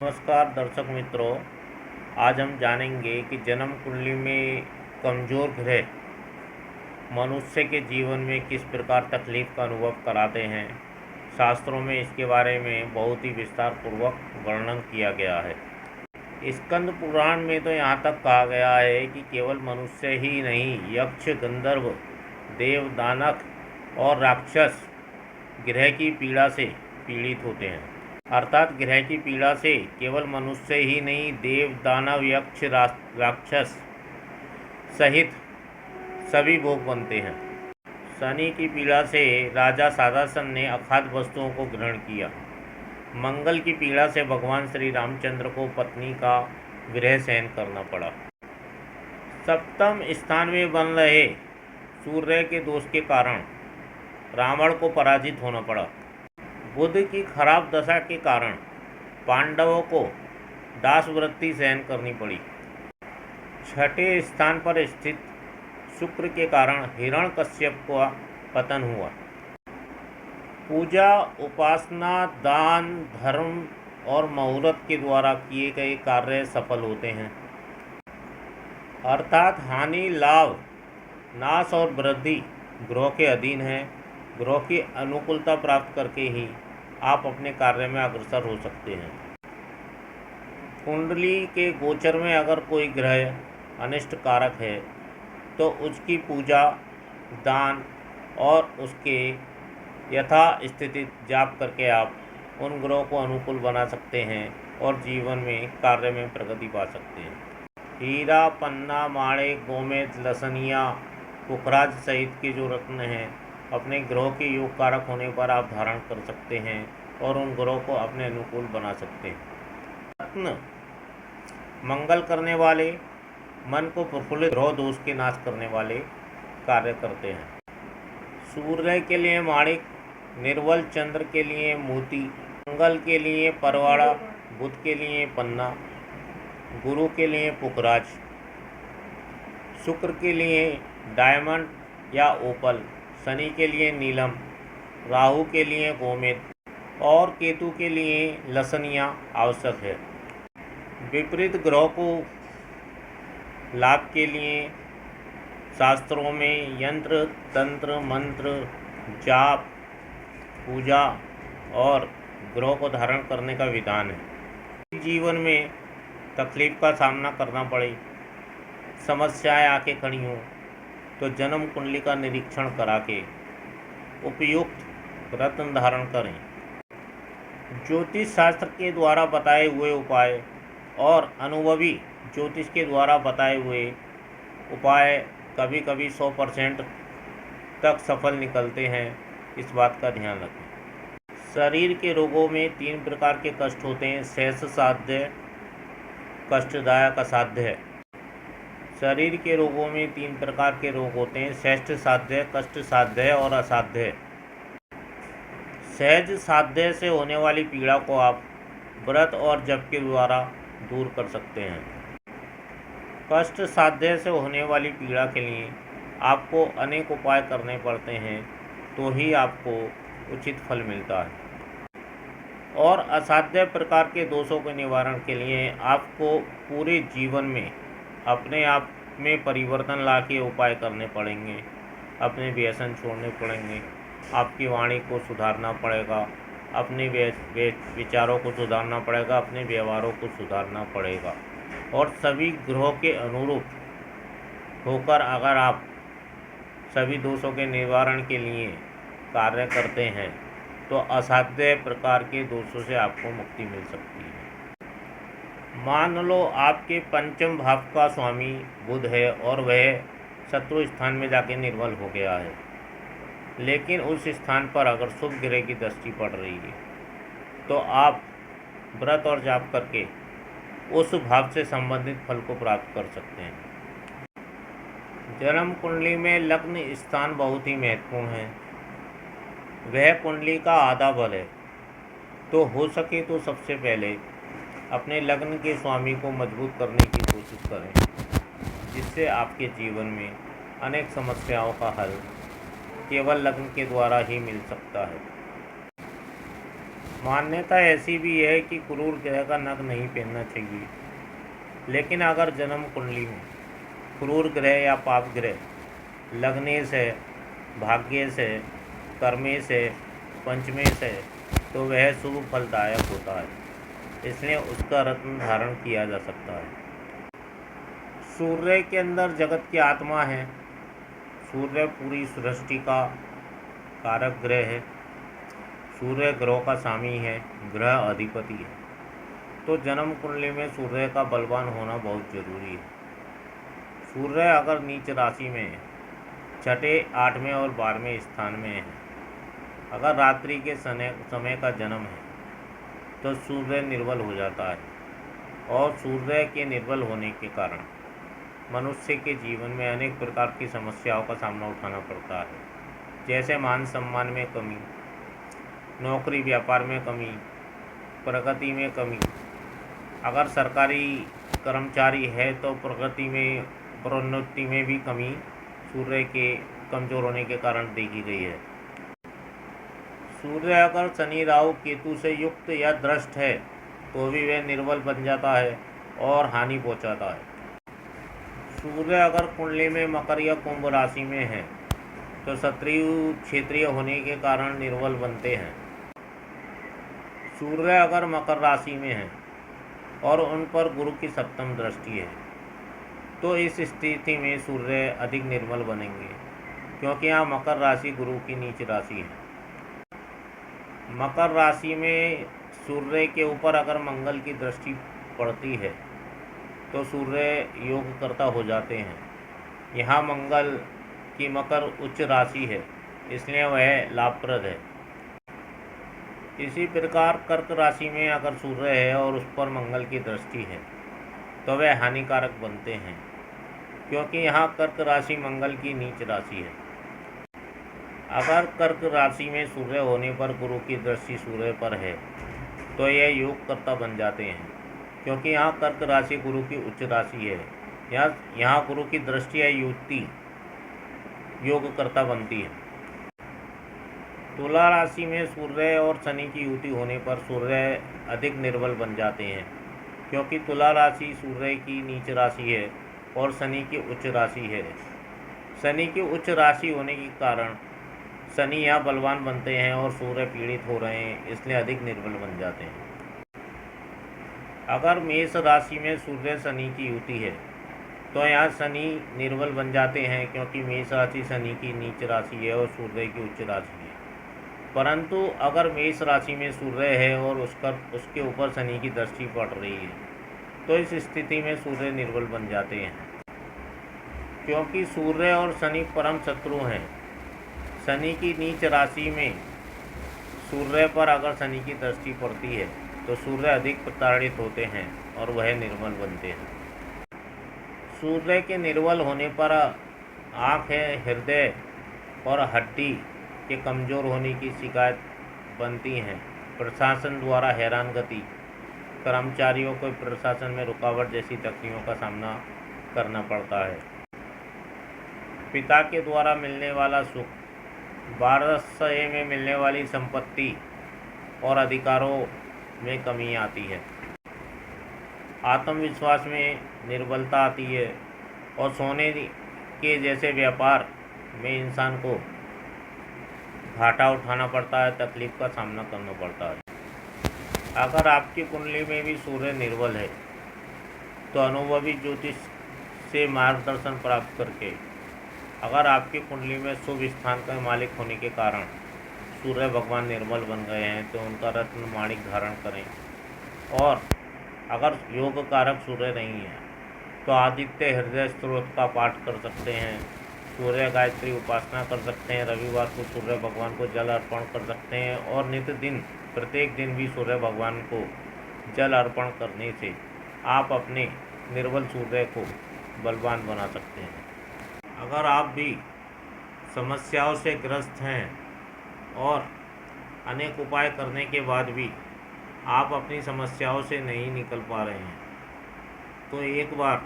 नमस्कार दर्शक मित्रों, आज हम जानेंगे कि जन्म कुंडली में कमज़ोर ग्रह मनुष्य के जीवन में किस प्रकार तकलीफ का अनुभव कराते हैं। शास्त्रों में इसके बारे में बहुत ही विस्तार पूर्वक वर्णन किया गया है। स्कंद पुराण में तो यहाँ तक कहा गया है कि केवल मनुष्य ही नहीं, यक्ष, गंधर्व, देव, दानव और राक्षस ग्रह की पीड़ा से पीड़ित होते हैं। अर्थात ग्रह की पीड़ा से केवल मनुष्य ही नहीं, देव, दानव, यक्ष, राक्षस सहित सभी भोग बनते हैं। शनि की पीड़ा से राजा सादासन ने अखाद्य वस्तुओं को ग्रहण किया। मंगल की पीड़ा से भगवान श्री रामचंद्र को पत्नी का विरह सहन करना पड़ा। सप्तम स्थान में बन रहे सूर्य के दोष के कारण रावण को पराजित होना पड़ा। बुध की खराब दशा के कारण पांडवों को दासवृत्ति सहन करनी पड़ी। छठे स्थान पर स्थित शुक्र के कारण हिरण्यकश्यप का पतन हुआ। पूजा, उपासना, दान, धर्म और मुहूर्त के द्वारा किए गए कार्य सफल होते हैं। अर्थात हानि, लाभ, नाश और वृद्धि ग्रह के अधीन है। ग्रह की अनुकूलता प्राप्त करके ही आप अपने कार्य में अग्रसर हो सकते हैं। कुंडली के गोचर में अगर कोई ग्रह अनिष्ट कारक है तो उसकी पूजा, दान और उसके यथा स्थिति जाप करके आप उन ग्रहों को अनुकूल बना सकते हैं और जीवन में कार्य में प्रगति पा सकते हैं। हीरा, पन्ना, माणिक, गोमेद, लसनिया, पुखराज सहित के जो रत्न हैं अपने ग्रहों के योग कारक होने पर आप धारण कर सकते हैं और उन ग्रहों को अपने अनुकूल बना सकते हैं। रत्न मंगल करने वाले, मन को प्रफुल्लित, ग्रह दोष के नाश करने वाले कार्य करते हैं। सूर्य के लिए माणिक, निर्मल चंद्र के लिए मोती, मंगल के लिए परवाड़ा, बुध के लिए पन्ना, गुरु के लिए पुखराज, शुक्र के लिए डायमंड या ओपल, शनि के लिए नीलम, राहु के लिए गोमेद और केतु के लिए लसनिया आवश्यक है। विपरीत ग्रह को लाभ के लिए शास्त्रों में यंत्र, तंत्र, मंत्र, जाप, पूजा और ग्रह को धारण करने का विधान है। जीवन में तकलीफ का सामना करना पड़े, समस्याएं आके खड़ी हों तो जन्म कुंडली का निरीक्षण करा के उपयुक्त रत्न धारण करें। ज्योतिष शास्त्र के द्वारा बताए हुए उपाय और अनुभवी ज्योतिष के द्वारा बताए हुए उपाय कभी कभी 100% तक सफल निकलते हैं, इस बात का ध्यान रखें। शरीर के रोगों में 3 प्रकार के कष्ट होते हैं: सहज साध्य, कष्टदायक, असाध्य है। शरीर के रोगों में 3 प्रकार के रोग होते हैं: सहज साध्य, कष्ट साध्य और असाध्य। सहज साध्य से होने वाली पीड़ा को आप व्रत और जप के द्वारा दूर कर सकते हैं। कष्ट साध्य से होने वाली पीड़ा के लिए आपको अनेक उपाय करने पड़ते हैं तो ही आपको उचित फल मिलता है। और असाध्य प्रकार के दोषों के निवारण के लिए आपको पूरे जीवन में अपने आप में परिवर्तन ला के उपाय करने पड़ेंगे। अपने व्यसन छोड़ने पड़ेंगे, आपकी वाणी को सुधारना पड़ेगा, अपने विचारों को सुधारना पड़ेगा, अपने व्यवहारों को सुधारना पड़ेगा। और सभी ग्रहों के अनुरूप होकर अगर आप सभी दोषों के निवारण के लिए कार्य करते हैं तो असाध्य प्रकार के दोषों से आपको मुक्ति मिल सकती है। मान लो आपके पंचम भाव का स्वामी बुध है और वह शत्रु स्थान में जाके निर्बल हो गया है, लेकिन उस स्थान पर अगर शुभ ग्रह की दृष्टि पड़ रही है तो आप व्रत और जाप करके उस भाव से संबंधित फल को प्राप्त कर सकते हैं। जन्म कुंडली में लग्न स्थान बहुत ही महत्वपूर्ण है। वह कुंडली का आधा बल है, तो हो सके तो सबसे पहले अपने लग्न के स्वामी को मजबूत करने की कोशिश करें, जिससे आपके जीवन में अनेक समस्याओं का हल केवल लग्न के द्वारा ही मिल सकता है। मान्यता ऐसी भी है कि क्रूर ग्रह का नख नहीं पहनना चाहिए, लेकिन अगर जन्म कुंडली में क्रूर ग्रह या पाप ग्रह लगने से, भाग्य से, कर्मे से, पंचमे से, तो वह शुभ फलदायक होता है, इसलिए उसका रत्न धारण किया जा सकता है। सूर्य के अंदर जगत की आत्मा है। सूर्य पूरी सृष्टि का कारक ग्रह है। सूर्य ग्रह का स्वामी है, ग्रह अधिपति है। तो जन्म कुंडली में सूर्य का बलवान होना बहुत जरूरी है। सूर्य अगर नीच राशि में है, छठे, 8वें और 12वें स्थान में है, अगर रात्रि के समय का जन्म है, तो सूर्य निर्बल हो जाता है, और सूर्य के निर्बल होने के कारण मनुष्य के जीवन में अनेक प्रकार की समस्याओं का सामना उठाना पड़ता है, जैसे मान सम्मान में कमी, नौकरी व्यापार में कमी, प्रगति में कमी। अगर सरकारी कर्मचारी है तो प्रगति में, प्रोन्नति में भी कमी सूर्य के कमज़ोर होने के कारण देखी गई है। सूर्य अगर शनि राहु केतु से युक्त या दृष्ट है तो भी वह निर्बल बन जाता है और हानि पहुंचाता है। सूर्य अगर कुंडली में मकर या कुंभ राशि में है तो शत्रु क्षेत्रीय होने के कारण निर्बल बनते हैं। सूर्य अगर मकर राशि में है और उन पर गुरु की सप्तम दृष्टि है तो इस स्थिति में सूर्य अधिक निर्बल बनेंगे, क्योंकि यहाँ मकर राशि गुरु की नीच राशि है। मकर राशि में सूर्य के ऊपर अगर मंगल की दृष्टि पड़ती है तो सूर्य योगकर्ता हो जाते हैं। यहाँ मंगल की मकर उच्च राशि है, इसलिए वह लाभप्रद है। इसी प्रकार कर्क राशि में अगर सूर्य है और उस पर मंगल की दृष्टि है तो वह हानिकारक बनते हैं, क्योंकि यहाँ कर्क राशि मंगल की नीच राशि है। अगर कर्क राशि में सूर्य होने पर गुरु की दृष्टि सूर्य पर है तो यह योगकर्ता बन जाते हैं, क्योंकि यहाँ कर्क राशि गुरु की उच्च राशि है। यहाँ गुरु की दृष्टि है, युक्ति योगकर्ता बनती है। तुला राशि में सूर्य और शनि की युति होने पर सूर्य अधिक निर्बल बन जाते हैं, क्योंकि तुला राशि सूर्य की नीच राशि है और शनि की उच्च राशि है। शनि की उच्च राशि होने के कारण शनि यहाँ बलवान बनते हैं और सूर्य पीड़ित हो रहे हैं, इसलिए अधिक निर्बल बन जाते हैं। अगर मेष राशि में सूर्य शनि की युति है तो यहाँ शनि निर्बल बन जाते हैं, क्योंकि मेष राशि शनि की नीच राशि है और सूर्य की उच्च राशि है। परंतु अगर मेष राशि में सूर्य है और उसके ऊपर शनि की दृष्टि पड़ रही है तो इस स्थिति में सूर्य निर्बल बन जाते हैं, क्योंकि सूर्य और शनि परम शत्रु हैं। शनि की नीच राशि में सूर्य पर अगर शनि की दृष्टि पड़ती है तो सूर्य अधिक प्रताड़ित होते हैं और वह निर्बल बनते हैं। सूर्य के निर्बल होने पर आँखें, हृदय और हड्डी के कमज़ोर होने की शिकायत बनती हैं। प्रशासन द्वारा हैरानगति, कर्मचारियों को प्रशासन में रुकावट जैसी तकलीफों का सामना करना पड़ता है। पिता के द्वारा मिलने वाला सुख, वारसाई में मिलने वाली संपत्ति और अधिकारों में कमी आती है। आत्मविश्वास में निर्बलता आती है और सोने के जैसे व्यापार में इंसान को घाटा उठाना पड़ता है, तकलीफ का सामना करना पड़ता है। अगर आपकी कुंडली में भी सूर्य निर्बल है तो अनुभवी ज्योतिष से मार्गदर्शन प्राप्त करके, अगर आपकी कुंडली में शुभ स्थान का मालिक होने के कारण सूर्य भगवान निर्बल बन गए हैं तो उनका रत्न माणिक धारण करें। और अगर योग कारक सूर्य नहीं है तो आदित्य हृदय स्त्रोत का पाठ कर सकते हैं, सूर्य गायत्री उपासना कर सकते हैं, रविवार को सूर्य भगवान को जल अर्पण कर सकते हैं, और नित्य दिन प्रत्येक दिन भी सूर्य भगवान को जल अर्पण करने से आप अपने निर्बल सूर्य को बलवान बना सकते हैं। अगर आप भी समस्याओं से ग्रस्त हैं और अनेक उपाय करने के बाद भी आप अपनी समस्याओं से नहीं निकल पा रहे हैं तो एक बार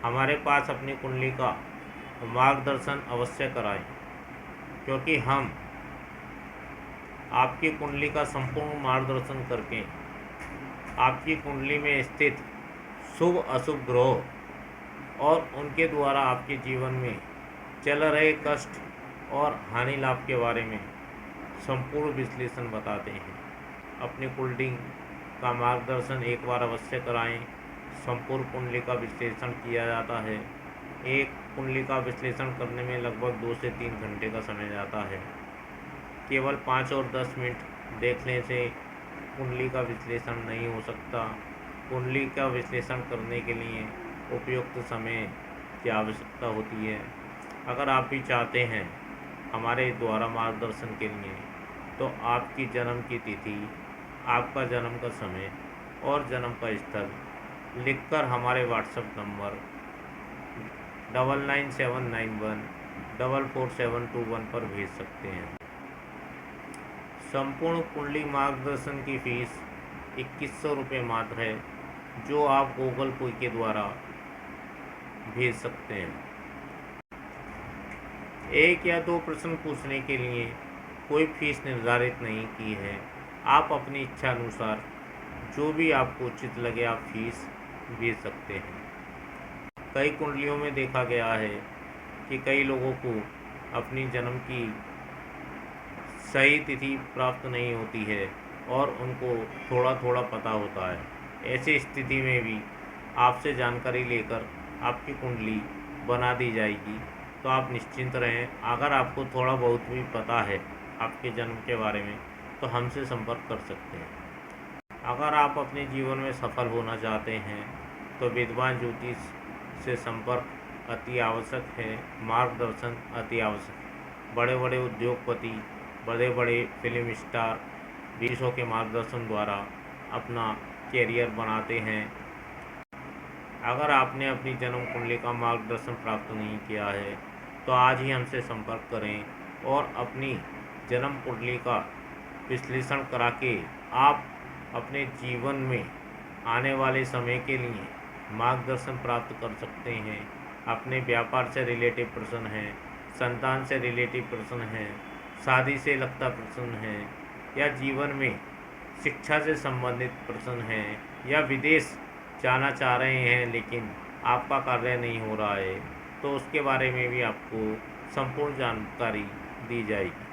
हमारे पास अपनी कुंडली का मार्गदर्शन अवश्य कराएं, क्योंकि हम आपकी कुंडली का संपूर्ण मार्गदर्शन करके आपकी कुंडली में स्थित शुभ अशुभ ग्रह और उनके द्वारा आपके जीवन में चल रहे कष्ट और हानि लाभ के बारे में संपूर्ण विश्लेषण बताते हैं। अपनी कुंडली का मार्गदर्शन एक बार अवश्य कराएं। संपूर्ण कुंडली का विश्लेषण किया जाता है। एक कुंडली का विश्लेषण करने में लगभग 2 से 3 घंटे का समय जाता है। केवल 5 और 10 मिनट देखने से कुंडली का विश्लेषण नहीं हो सकता। कुंडली का विश्लेषण करने के लिए उपयुक्त समय की आवश्यकता होती है। अगर आप भी चाहते हैं हमारे द्वारा मार्गदर्शन के लिए, तो आपकी जन्म की तिथि, आपका जन्म का समय और जन्म का स्थल लिखकर हमारे व्हाट्सएप नंबर 9979144721 पर भेज सकते हैं। संपूर्ण कुंडली मार्गदर्शन की फीस 2100 रुपये मात्र है, जो आप गूगल पे के द्वारा भेज सकते हैं। एक या दो प्रश्न पूछने के लिए कोई फीस निर्धारित नहीं की है। आप अपनी इच्छा अनुसार जो भी आपको उचित लगे आप फीस भेज सकते हैं। कई कुंडलियों में देखा गया है कि कई लोगों को अपनी जन्म की सही तिथि प्राप्त नहीं होती है और उनको थोड़ा थोड़ा पता होता है। ऐसी स्थिति में भी आपसे जानकारी लेकर आपकी कुंडली बना दी जाएगी, तो आप निश्चिंत रहें। अगर आपको थोड़ा बहुत भी पता है आपके जन्म के बारे में, तो हमसे संपर्क कर सकते हैं। अगर आप अपने जीवन में सफल होना चाहते हैं, तो विद्वान ज्योतिष से संपर्क अति आवश्यक है। मार्गदर्शन अति आवश्यक है। बड़े बड़े उद्योगपति, बड़े बड़े फिल्म स्टार ज्योतिषों के मार्गदर्शन द्वारा अपना कैरियर बनाते हैं। अगर आपने अपनी जन्म कुंडली का मार्गदर्शन प्राप्त नहीं किया है, तो आज ही हमसे संपर्क करें और अपनी जन्म कुंडली का विश्लेषण करा के आप अपने जीवन में आने वाले समय के लिए मार्गदर्शन प्राप्त कर सकते हैं। अपने व्यापार से रिलेटिव प्रश्न हैं, संतान से रिलेटिव प्रश्न हैं, शादी से लगता प्रश्न है, या जीवन में शिक्षा से संबंधित प्रश्न हैं, या विदेश जाना चाह रहे हैं लेकिन आपका कार्य नहीं हो रहा है, तो उसके बारे में भी आपको संपूर्ण जानकारी दी जाएगी।